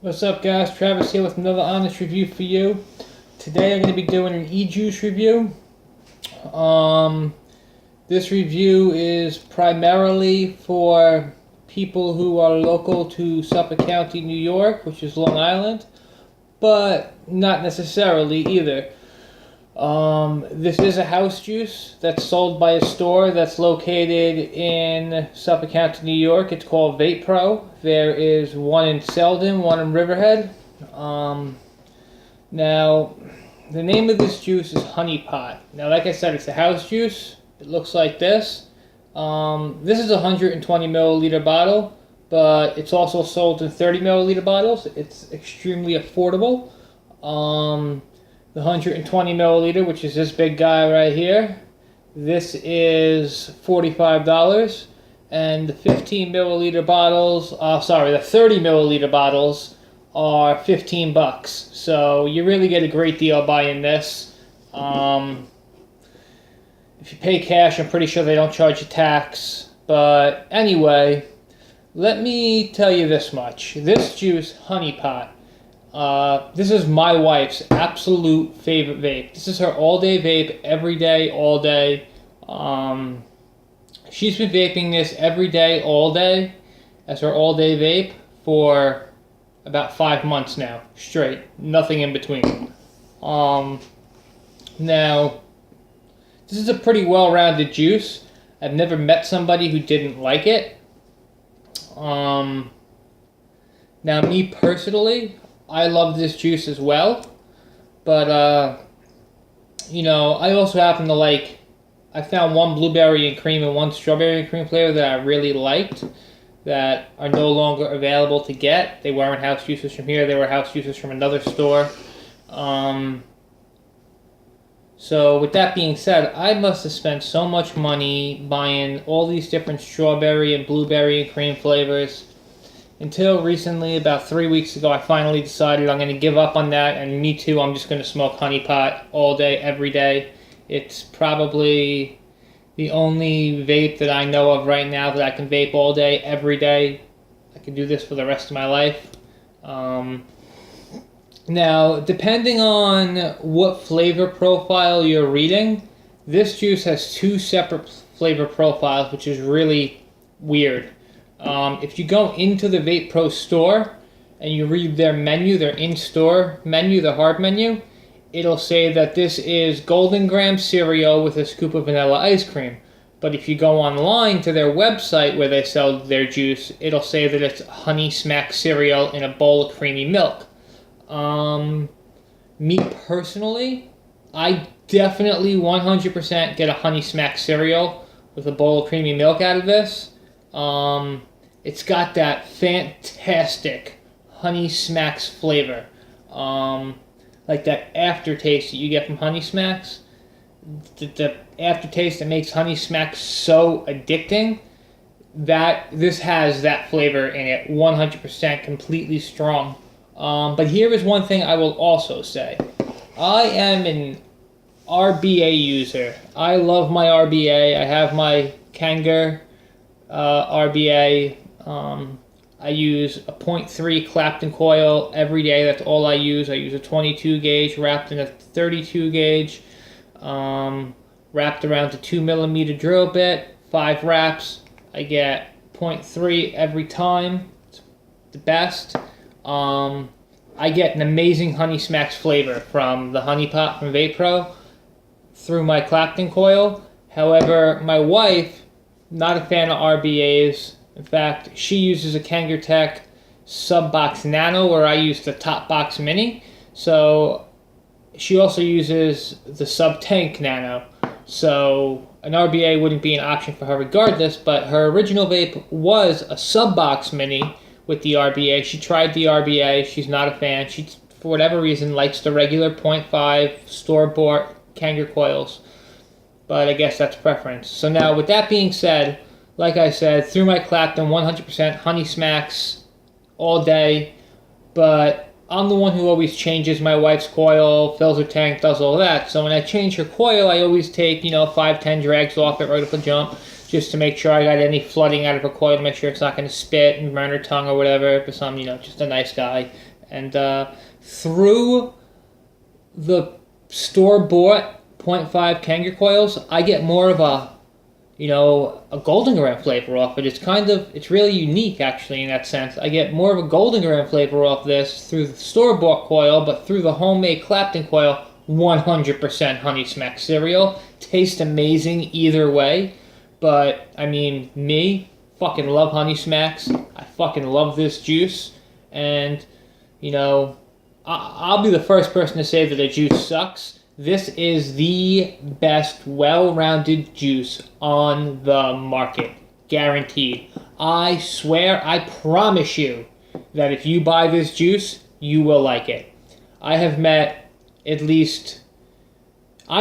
What's up, guys? Travis here with another honest review for you. Today I'm going to be doing an e-juice review. This review is primarily for people who are local to Suffolk County, New York, which is Long Island, but not necessarily either. This is a house juice that's sold by a store that's located in Suffolk County, New York. It's called Vape Pro. There is one in Selden, one in Riverhead. Now, the name of this juice is Honey Pot. Now, like I said, it's a house juice. It looks like this. This is a 120 milliliter bottle, but it's also sold in 30 milliliter bottles. It's extremely affordable. The 120 milliliter, which is this big guy right here, this is $45, and the 15 milliliter bottles, the 30 milliliter bottles are 15 bucks. So you really get a great deal buying this. If you pay cash, I'm pretty sure they don't charge you tax. But anyway, let me tell you this much. This juice, Honey Pot, this is my wife's absolute favorite vape. This is her all-day vape, every day, all day. She's been vaping this every day, all day, as her all-day vape for about 5 months now, straight. Nothing in between. Now, this is a pretty well-rounded juice. I've never met somebody who didn't like it. Now, me personally, I love this juice as well, but, I also happen to like, I found one blueberry and cream and one strawberry and cream flavor that I really liked that are no longer available to get. They weren't house juices from here, they were house juices from another store. So with that being said, I must have spent so much money buying all these different strawberry and blueberry and cream flavors. Until recently, about 3 weeks ago, I finally decided I'm going to give up on that, and me too, I'm just going to smoke Honey Pot all day, every day. It's probably the only vape that I know of right now that I can vape all day, every day. I can do this for the rest of my life. Now, depending on what flavor profile you're reading, this juice has 2 separate flavor profiles, which is really weird. If you go into the Vape Pro store and you read their menu, their in-store menu, the hard menu, it'll say that this is Golden Graham cereal with a scoop of vanilla ice cream. But if you go online to their website where they sell their juice, it'll say that it's Honey Smack cereal in a bowl of creamy milk. Me personally, I definitely 100% get a Honey Smack cereal with a bowl of creamy milk out of this. It's got that fantastic Honey Smacks flavor. Like that aftertaste that you get from Honey Smacks. The aftertaste that makes Honey Smacks so addicting, that this has that flavor in it, 100% completely strong. But here is one thing I will also say. I am an RBA user. I love my RBA. I have my Kanger RBA. I use a 0.3 Clapton coil every day. That's all I use. I use a 22 gauge wrapped in a 32 gauge, wrapped around a 2 millimeter drill bit, 5 wraps. I get 0.3 every time. It's the best. I get an amazing Honey Smacks flavor from the Honey Pot from Vape Pro through my Clapton coil. However, my wife, not a fan of RBAs. In fact, she uses a Kangertech Subbox Nano, where I use the Top Box Mini. So she also uses the Sub Tank Nano. So an RBA wouldn't be an option for her regardless, but her original vape was a Subbox Mini with the RBA. She tried the RBA. She's not a fan. She, for whatever reason, likes the regular 0.5 store-bought Kanger coils. But I guess that's preference. So now, with that being said, like I said, through my Clapton, 100% Honey Smacks all day. But I'm the one who always changes my wife's coil, fills her tank, does all that. So when I change her coil, I always take, 5-10 drags off it right off the jump, just to make sure I got any flooding out of her coil, to make sure it's not going to spit and burn her tongue or whatever, because I'm, just a nice guy. And through the store-bought .5 Kangaroo coils, I get more of a golden gram flavor off it. It's really unique actually in that sense. I get more of a golden gram flavor off this through the store-bought coil, but through the homemade Clapton coil, 100% Honey Smack cereal. Tastes amazing either way, but I mean, me, fucking love Honey Smacks. I fucking love this juice, and I'll be the first person to say that a juice sucks. This is the best well-rounded juice on the market. Guaranteed. I swear, I promise you that if you buy this juice, you will like it. I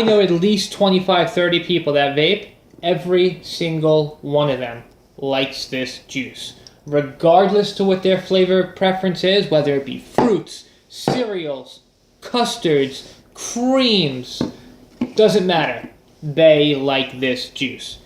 know at least 25, 30 people that vape. Every single one of them likes this juice. Regardless to what their flavor preference is, whether it be fruits, cereals, custards, creams, doesn't matter. They like this juice.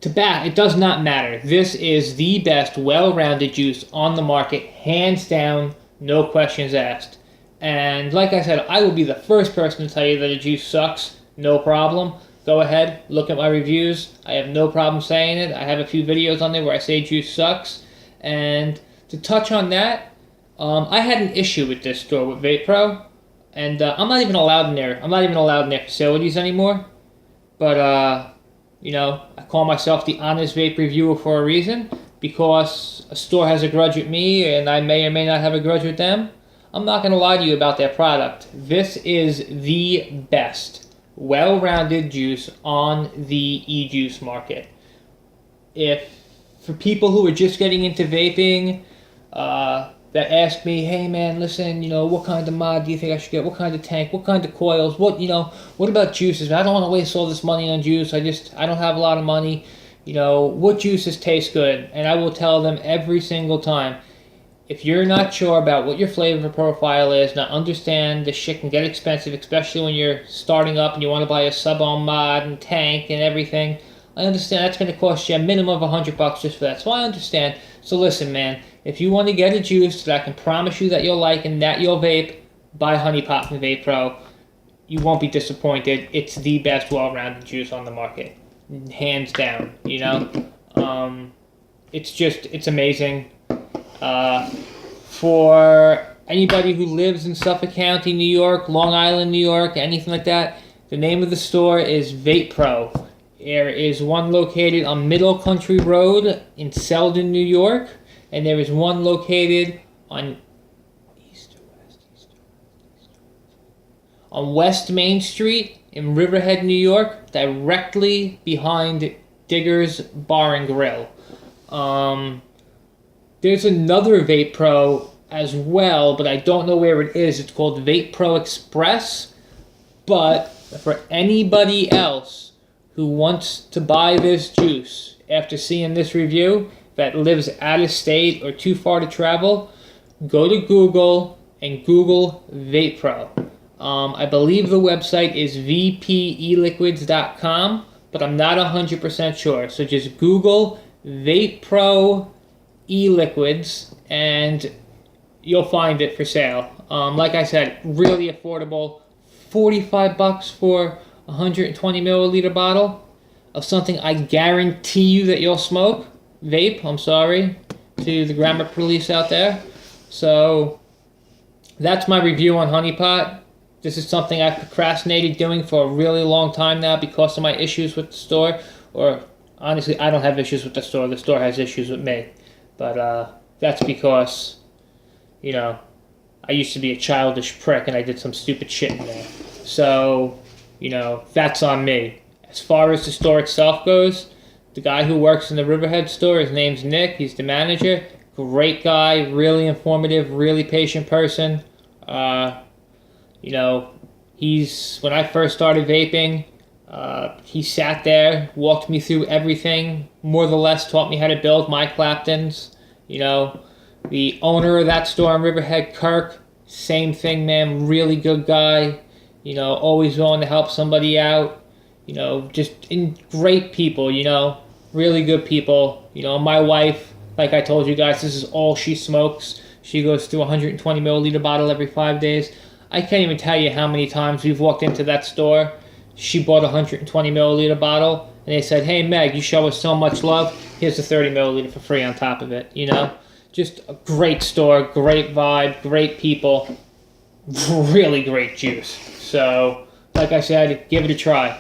It does not matter. This is the best well-rounded juice on the market, hands down, no questions asked. And like I said, I will be the first person to tell you that a juice sucks. No problem. Go ahead, look at my reviews. I have no problem saying it. I have a few videos on there where I say juice sucks. And to touch on that, I had an issue with this store with Vape Pro. And I'm not even allowed in their facilities anymore. But, I call myself the honest vape reviewer for a reason. Because a store has a grudge with me, and I may or may not have a grudge with them. I'm not going to lie to you about their product. This is the best well-rounded juice on the e-juice market. For people who are just getting into vaping, that ask me, hey man, listen, what kind of mod do you think I should get? What kind of tank? What kind of coils? What about juices? I don't want to waste all this money on juice. I don't have a lot of money. What juices taste good? And I will tell them every single time, if you're not sure about what your flavor profile is, not understand the shit can get expensive, especially when you're starting up and you want to buy a sub-on mod and tank and everything. I understand that's going to cost you a minimum of $100 just for that. So I understand. So listen, man, if you want to get a juice that I can promise you that you'll like and that you'll vape, buy Honey Pot from Vape Pro. You won't be disappointed. It's the best well-rounded juice on the market. Hands down, It's amazing. For anybody who lives in Suffolk County, New York, Long Island, New York, anything like that, the name of the store is Vape Pro. There is one located on Middle Country Road in Selden, New York, and there is one located on West Main Street in Riverhead, New York, directly behind Digger's Bar and Grill. There's another Vape Pro as well, but I don't know where it is. It's called Vape Pro Express. But for anybody else who wants to buy this juice after seeing this review that lives out of state or too far to travel, go to Google and Google Vape Pro. I believe the website is vpeliquids.com, but I'm not 100% sure. So just Google Vape Pro e-liquids and you'll find it for sale. Like I said, really affordable. $45 for a 120 milliliter bottle of something I guarantee you that you'll smoke. Vape, I'm sorry to the grammar police out there. So that's my review on Honey Pot. This is something I've procrastinated doing for a really long time now because of my issues with the store. Or honestly, I don't have issues with the store. The store has issues with me. But that's because, I used to be a childish prick and I did some stupid shit in there. So, that's on me. As far as the store itself goes, the guy who works in the Riverhead store, his name's Nick. He's the manager. Great guy, really informative, really patient person. When I first started vaping, he sat there, walked me through everything, more or less taught me how to build my Claptons. The owner of that store in Riverhead, Kirk, same thing, man, really good guy. Always willing to help somebody out. Great people, really good people. My wife, like I told you guys, this is all she smokes. She goes through a 120 milliliter bottle every 5 days. I can't even tell you how many times we've walked into that store. She bought a 120 milliliter bottle, and they said, "Hey Meg, you show us so much love. Here's a 30 milliliter for free on top of it." You know, just a great store, great vibe, great people, really great juice. So, like I said, give it a try.